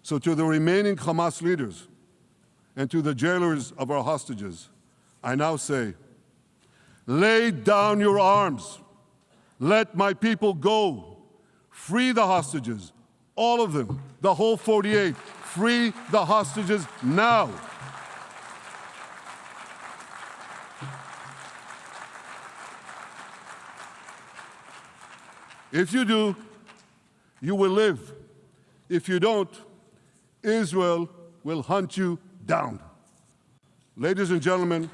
So to the remaining Hamas leaders and to the jailers of our hostages, I now say, lay down your arms. Let my people go. Free the hostages, all of them, the whole 48. Free the hostages now. If you do, you will live. If you don't, Israel will hunt you down. Ladies and gentlemen,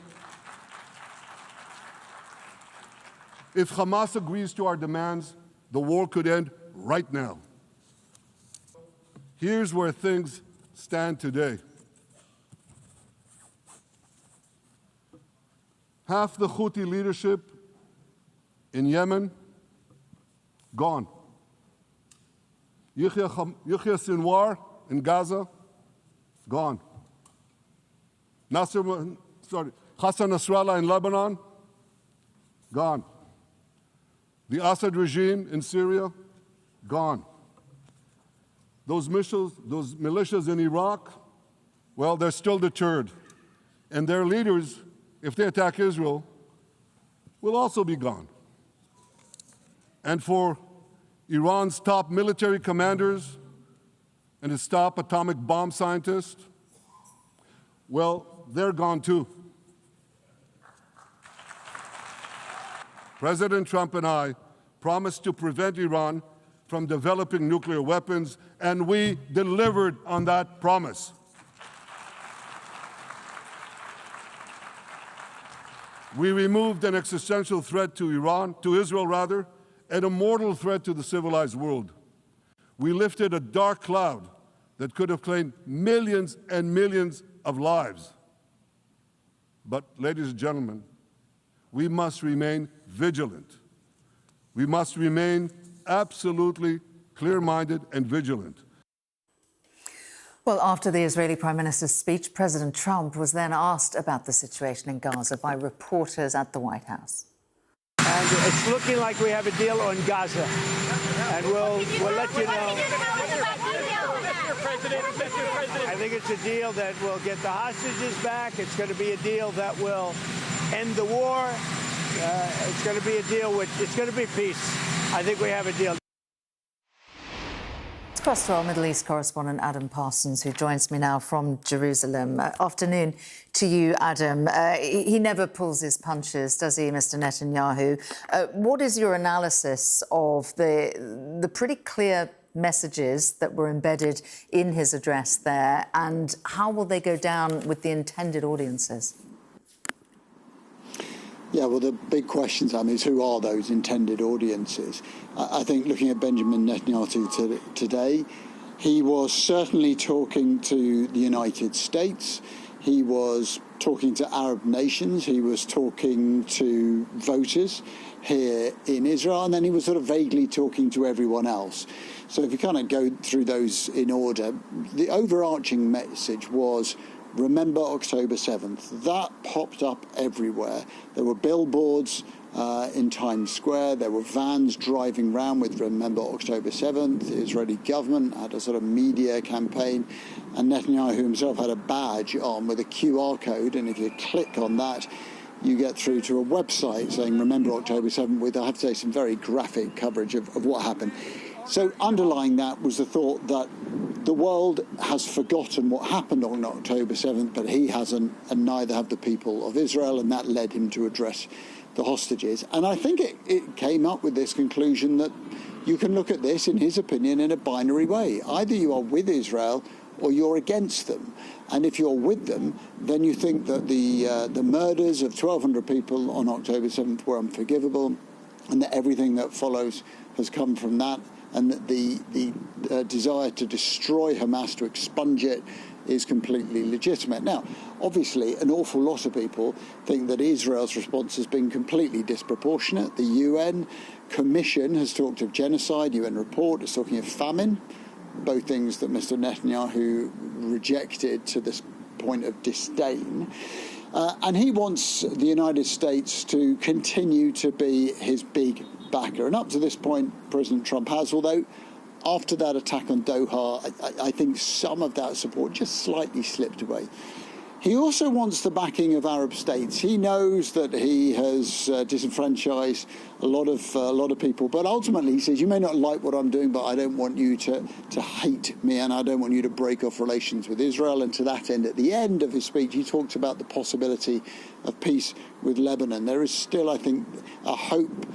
if Hamas agrees to our demands, the war could end right now. Here's where things stand today. Half the Houthi leadership in Yemen, gone. Yahya Sinwar in Gaza, gone. Hassan Nasrallah in Lebanon, gone. The Assad regime in Syria, gone. Those militias in Iraq, well, they're still deterred. And their leaders, if they attack Israel, will also be gone. And for Iran's top military commanders and his top atomic bomb scientist, well, they're gone too. President Trump and I promised to prevent Iran from developing nuclear weapons, and we delivered on that promise. We removed an existential threat to Israel, and a mortal threat to the civilized world. We lifted a dark cloud that could have claimed millions and millions of lives. But, ladies and gentlemen, we must remain vigilant. We must remain absolutely clear-minded and vigilant. Well, after the Israeli Prime Minister's speech, President Trump was then asked about the situation in Gaza by reporters at the White House. And it's looking like we have a deal on Gaza. And we'll let you know. I think it's a deal that will get the hostages back. It's going to be a deal that will end the war. It's going to be a deal it's going to be peace. I think we have a deal. Let's cross to our Middle East correspondent, Adam Parsons, who joins me now from Jerusalem. Afternoon to you, Adam. He never pulls his punches, does he, Mr. Netanyahu? What is your analysis of the pretty clear messages that were embedded in his address there, and how will they go down with the intended audiences? Yeah, well, the big question, Sam, is who are those intended audiences? I think looking at Benjamin Netanyahu today, he was certainly talking to the United States. He was talking to Arab nations. He was talking to voters here in Israel. And then he was sort of vaguely talking to everyone else. So if you kind of go through those in order, the overarching message was, remember October 7th. That popped up everywhere. There were billboards in Times Square. There were vans driving around with Remember October 7th. The Israeli government had a sort of media campaign. And Netanyahu himself had a badge on with a QR code. And if you click on that, you get through to a website saying Remember October 7th with, I have to say, some very graphic coverage of what happened. So underlying that was the thought that the world has forgotten what happened on October 7th, but he hasn't, and neither have the people of Israel, and that led him to address the hostages. And I think it came up with this conclusion that you can look at this, in his opinion, in a binary way. Either you are with Israel or you're against them. And if you're with them, then you think that the murders of 1,200 people on October 7th were unforgivable, and that everything that follows has come from that, and that the desire to destroy Hamas, to expunge it, is completely legitimate. Now, obviously, an awful lot of people think that Israel's response has been completely disproportionate. The UN Commission has talked of genocide. UN report is talking of famine, both things that Mr. Netanyahu rejected to this point of disdain. And he wants the United States to continue to be his big backer. And up to this point, President Trump has, although after that attack on Doha, I think some of that support just slightly slipped away. He also wants the backing of Arab states. He knows that he has disenfranchised a lot of people, but ultimately he says, you may not like what I'm doing, but I don't want you to hate me, and I don't want you to break off relations with Israel. And to that end, at the end of his speech, he talked about the possibility of peace with Lebanon. There is still, I think, a hope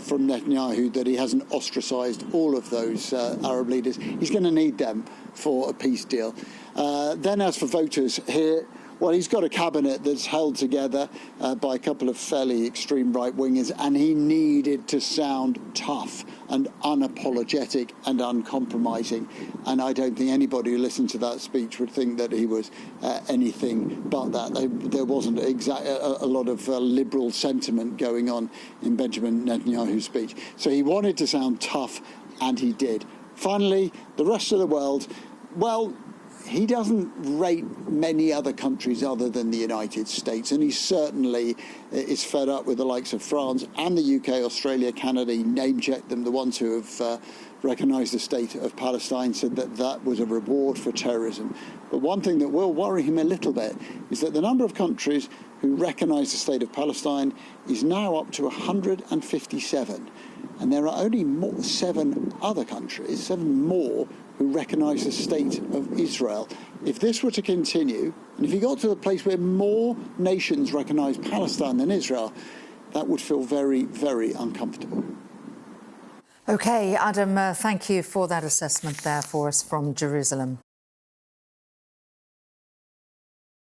from Netanyahu that he hasn't ostracized all of those Arab leaders. He's going to need them for a peace deal. Then as for voters here, well, he's got a cabinet that's held together by a couple of fairly extreme right-wingers, and he needed to sound tough and unapologetic and uncompromising. And I don't think anybody who listened to that speech would think that he was anything but that. There wasn't a lot of liberal sentiment going on in Benjamin Netanyahu's speech. So he wanted to sound tough, and he did. Finally, the rest of the world, well, he doesn't rate many other countries other than the United States, and he certainly is fed up with the likes of France and the UK, Australia, Canada. He name-checked them, the ones who have recognised the state of Palestine, said that that was a reward for terrorism. But one thing that will worry him a little bit is that the number of countries who recognise the state of Palestine is now up to 157. And there are only 7 other countries, 7 more, who recognise the state of Israel. If this were to continue, and if he got to the place where more nations recognise Palestine than Israel, that would feel very, very uncomfortable. OK, Adam, thank you for that assessment there for us from Jerusalem.